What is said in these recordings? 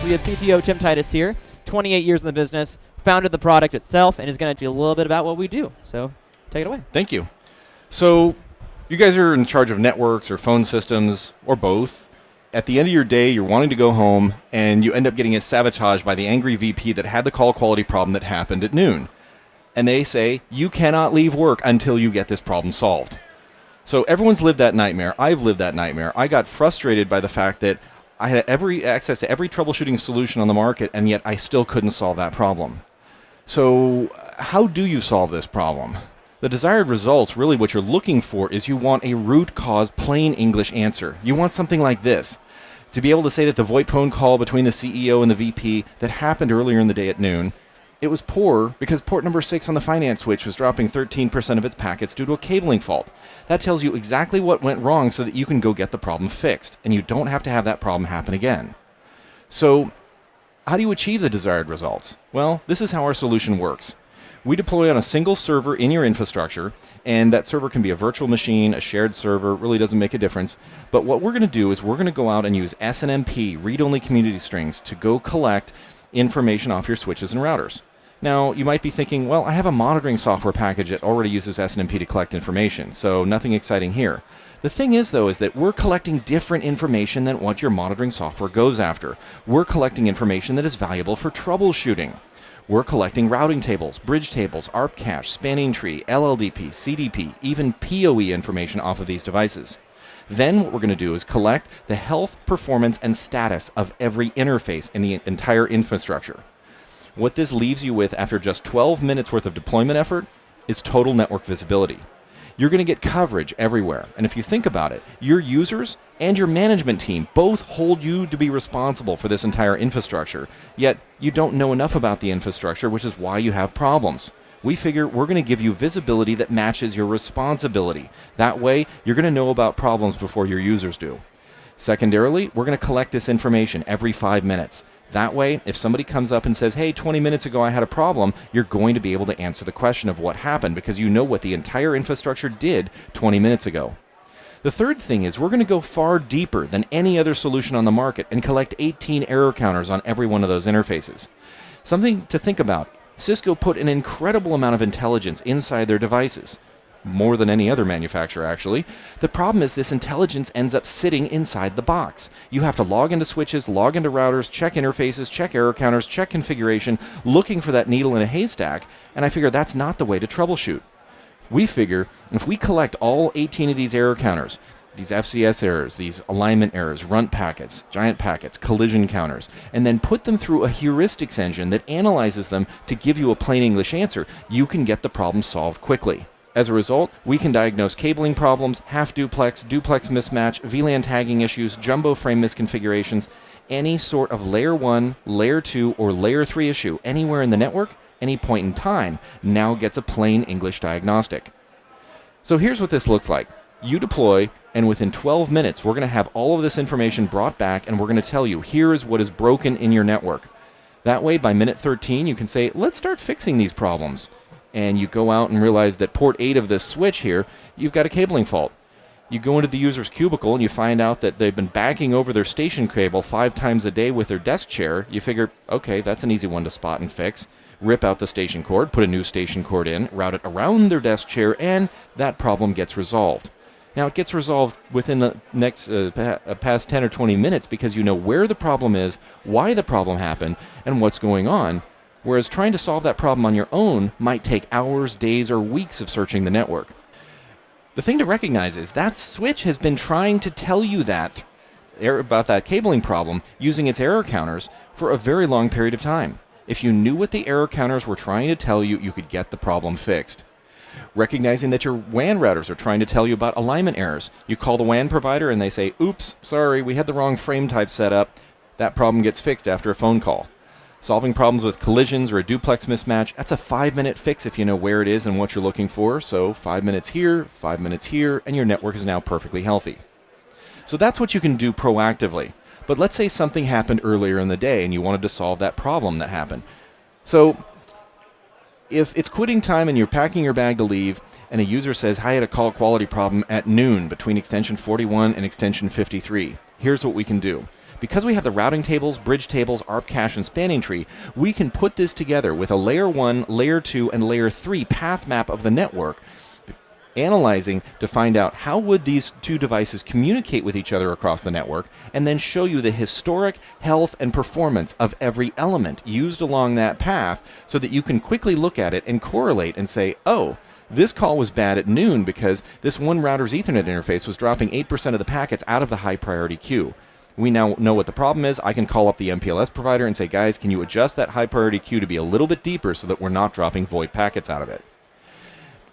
We have CTO Tim Titus here, 28 years in the business, founded the product itself, and is going to tell you a little bit about what we do. So take it away. Thank you. So you guys are in charge of networks or phone systems or both. At the end of your day, you're wanting to go home, and you end up getting sabotaged by the angry VP that had the call quality problem that happened at noon. And they say, you cannot leave work until you get this problem solved. So everyone's lived that nightmare. I've lived that nightmare. I got frustrated by the fact that I had access to every troubleshooting solution on the market, and yet I still couldn't solve that problem. So how do you solve this problem? The desired results, really what you're looking for is you want a root cause plain English answer. You want something like this. To be able to say that the VoIP phone call between the CEO and the VP that happened earlier in the day at noon, it was poor because port number 6 on the finance switch was dropping 13% of its packets due to a cabling fault. That tells you exactly what went wrong so that you can go get the problem fixed, and you don't have to have that problem happen again. So, how do you achieve the desired results? Well, this is how our solution works. We deploy on a single server in your infrastructure, and that server can be a virtual machine, a shared server, it really doesn't make a difference. But what we're going to do is we're going to go out and use SNMP, read-only community strings, to go collect information off your switches and routers. Now, you might be thinking, well, I have a monitoring software package that already uses SNMP to collect information, so nothing exciting here. The thing is, though, is that we're collecting different information than what your monitoring software goes after. We're collecting information that is valuable for troubleshooting. We're collecting routing tables, bridge tables, ARP cache, spanning tree, LLDP, CDP, even PoE information off of these devices. Then what we're going to do is collect the health, performance, and status of every interface in the entire infrastructure. What this leaves you with after just 12 minutes worth of deployment effort is total network visibility. You're going to get coverage everywhere. And if you think about it, your users and your management team both hold you to be responsible for this entire infrastructure. Yet you don't know enough about the infrastructure, which is why you have problems. We figure we're going to give you visibility that matches your responsibility. That way, you're going to know about problems before your users do. Secondarily, we're going to collect this information every 5 minutes. That way, if somebody comes up and says, hey, 20 minutes ago I had a problem, you're going to be able to answer the question of what happened because you know what the entire infrastructure did 20 minutes ago. The third thing is we're going to go far deeper than any other solution on the market and collect 18 error counters on every one of those interfaces. Something to think about. Cisco put an incredible amount of intelligence inside their devices. More than any other manufacturer, actually. The problem is this intelligence ends up sitting inside the box. You have to log into switches, log into routers, check interfaces, check error counters, check configuration, looking for that needle in a haystack, and I figure that's not the way to troubleshoot. We figure if we collect all 18 of these error counters, these FCS errors, these alignment errors, runt packets, giant packets, collision counters, and then put them through a heuristics engine that analyzes them to give you a plain English answer, you can get the problem solved quickly. As a result, we can diagnose cabling problems, half-duplex, duplex mismatch, VLAN tagging issues, jumbo frame misconfigurations, any sort of layer 1, layer 2, or layer 3 issue anywhere in the network, any point in time, now gets a plain English diagnostic. So here's what this looks like. You deploy, and within 12 minutes, we're going to have all of this information brought back, and we're going to tell you, here is what is broken in your network. That way, by minute 13, you can say, let's start fixing these problems. And you go out and realize that port 8 of this switch here, you've got a cabling fault. You go into the user's cubicle and you find out that they've been backing over their station cable 5 times a day with their desk chair. You figure, okay, that's an easy one to spot and fix. Rip out the station cord, put a new station cord in, route it around their desk chair, and that problem gets resolved. Now, it gets resolved within the next past 10 or 20 minutes because you know where the problem is, why the problem happened, and what's going on. Whereas trying to solve that problem on your own might take hours, days, or weeks of searching the network. The thing to recognize is that switch has been trying to tell you that about that cabling problem using its error counters for a very long period of time. If you knew what the error counters were trying to tell you, you could get the problem fixed. Recognizing that your WAN routers are trying to tell you about alignment errors. You call the WAN provider and they say, oops, sorry, we had the wrong frame type set up. That problem gets fixed after a phone call. Solving problems with collisions or a duplex mismatch, that's a 5-minute fix if you know where it is and what you're looking for. So 5 minutes here, 5 minutes here, and your network is now perfectly healthy. So that's what you can do proactively. But let's say something happened earlier in the day and you wanted to solve that problem that happened. So if it's quitting time and you're packing your bag to leave and a user says, I had a call quality problem at noon between extension 41 and extension 53, here's what we can do. Because we have the routing tables, bridge tables, ARP cache, and spanning tree, we can put this together with a layer 1, layer 2, and layer 3 path map of the network, analyzing to find out how would these two devices communicate with each other across the network, and then show you the historic health and performance of every element used along that path so that you can quickly look at it and correlate and say, oh, this call was bad at noon because this one router's Ethernet interface was dropping 8% of the packets out of the high priority queue. We now know what the problem is. I can call up the MPLS provider and say, guys, can you adjust that high priority queue to be a little bit deeper so that we're not dropping VoIP packets out of it?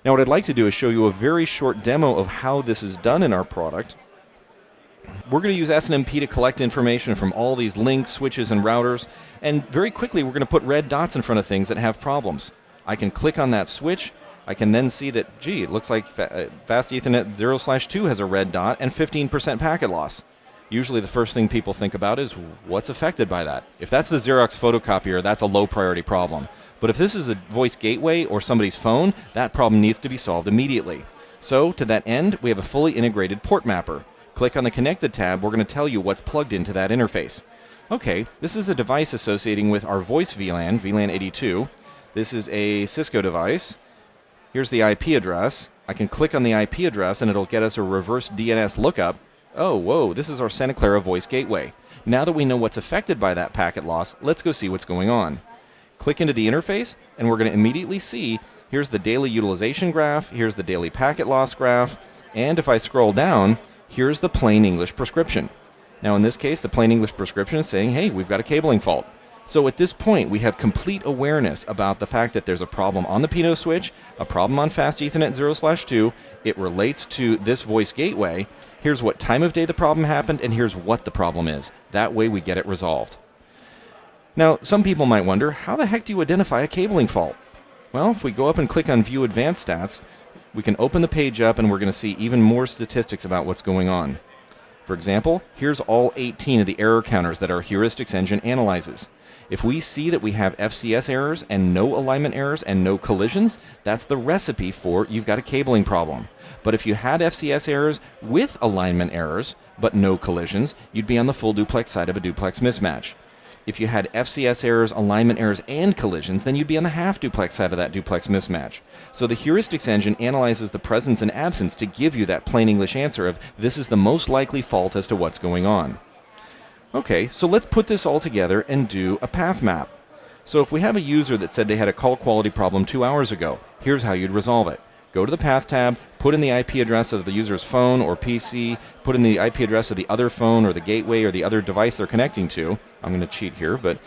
Now what I'd like to do is show you a very short demo of how this is done in our product. We're going to use SNMP to collect information from all these links, switches, and routers, and very quickly we're going to put red dots in front of things that have problems. I can click on that switch. I can then see that, gee, it looks like Fast Ethernet 0/2 has a red dot and 15% packet loss. Usually the first thing people think about is what's affected by that. If that's the Xerox photocopier, that's a low priority problem. But if this is a voice gateway or somebody's phone, that problem needs to be solved immediately. So to that end, we have a fully integrated port mapper. Click on the Connected tab. We're going to tell you what's plugged into that interface. Okay, this is a device associating with our voice VLAN, VLAN 82. This is a Cisco device. Here's the IP address. I can click on the IP address and it'll get us a reverse DNS lookup. Oh, whoa, this is our Santa Clara voice gateway. Now that we know what's affected by that packet loss, let's go see what's going on. Click into the interface, and we're going to immediately see, here's the daily utilization graph, here's the daily packet loss graph, and if I scroll down, here's the plain English prescription. Now in this case, the plain English prescription is saying, hey, we've got a cabling fault. So at this point, we have complete awareness about the fact that there's a problem on the Pinot switch, a problem on Fast Ethernet 0/2, it relates to this voice gateway, here's what time of day the problem happened, and here's what the problem is. That way we get it resolved. Now, some people might wonder, how the heck do you identify a cabling fault? Well, if we go up and click on View Advanced Stats, we can open the page up and we're going to see even more statistics about what's going on. For example, here's all 18 of the error counters that our heuristics engine analyzes. If we see that we have FCS errors and no alignment errors and no collisions, that's the recipe for you've got a cabling problem. But if you had FCS errors with alignment errors but no collisions, you'd be on the full duplex side of a duplex mismatch. If you had FCS errors, alignment errors, and collisions, then you'd be on the half duplex side of that duplex mismatch. So the heuristics engine analyzes the presence and absence to give you that plain English answer of this is the most likely fault as to what's going on. Okay, so let's put this all together and do a path map. So if we have a user that said they had a call quality problem 2 hours ago, here's how you'd resolve it. Go to the Path tab, put in the IP address of the user's phone or PC, put in the IP address of the other phone or the gateway or the other device they're connecting to. I'm going to cheat here, but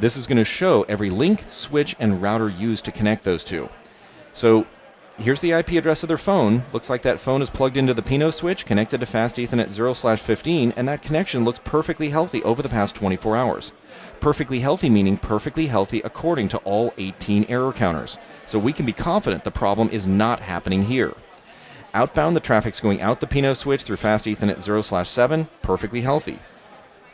this is going to show every link, switch, and router used to connect those two. So here's the IP address of their phone. Looks like that phone is plugged into the Pinot switch, connected to Fast Ethernet 0/15, and that connection looks perfectly healthy over the past 24 hours. Perfectly healthy meaning perfectly healthy according to all 18 error counters. So we can be confident the problem is not happening here. Outbound, the traffic's going out the Pinot switch through Fast Ethernet 0/7, perfectly healthy.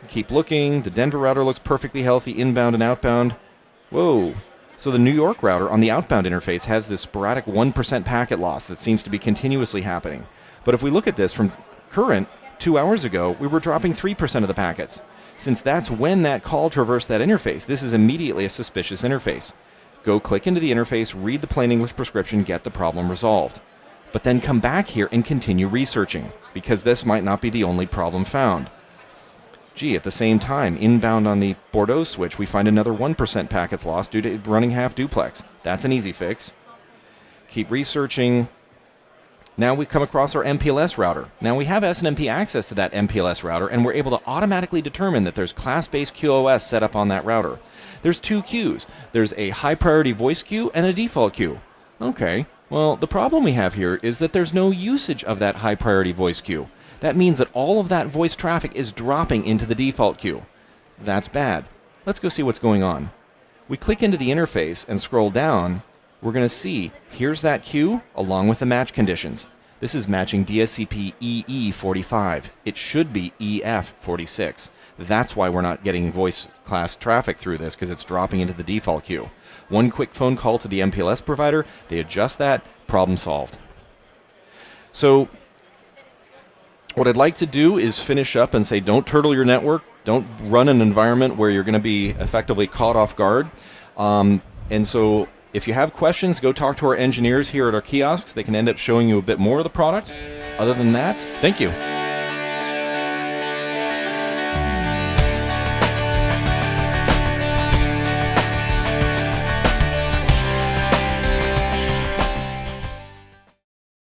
Keep looking, the Denver router looks perfectly healthy, inbound and outbound. Whoa. So the New York router on the outbound interface has this sporadic 1% packet loss that seems to be continuously happening. But if we look at this from current, 2 hours ago, we were dropping 3% of the packets. Since that's when that call traversed that interface, this is immediately a suspicious interface. Go click into the interface, read the plain English prescription, get the problem resolved. But then come back here and continue researching, because this might not be the only problem found. Gee, at the same time, inbound on the Bordeaux switch, we find another 1% packets lost due to running half duplex. That's an easy fix. Keep researching. Now we've come across our MPLS router. Now we have SNMP access to that MPLS router, and we're able to automatically determine that there's class-based QoS set up on that router. There's two queues. There's a high-priority voice queue and a default queue. Okay, well, the problem we have here is that there's no usage of that high-priority voice queue. That means that all of that voice traffic is dropping into the default queue. That's bad. Let's go see what's going on. We click into the interface and scroll down. We're going to see, here's that queue along with the match conditions. This is matching DSCP EE45. It should be EF46. That's why we're not getting voice class traffic through this, because it's dropping into the default queue. One quick phone call to the MPLS provider, they adjust that, problem solved. So What I'd like to do is finish up and say, don't turtle your network. Don't run an environment where you're going to be effectively caught off guard. And so if you have questions, go talk to our engineers here at our kiosks. They can end up showing you a bit more of the product. Other than that, thank you.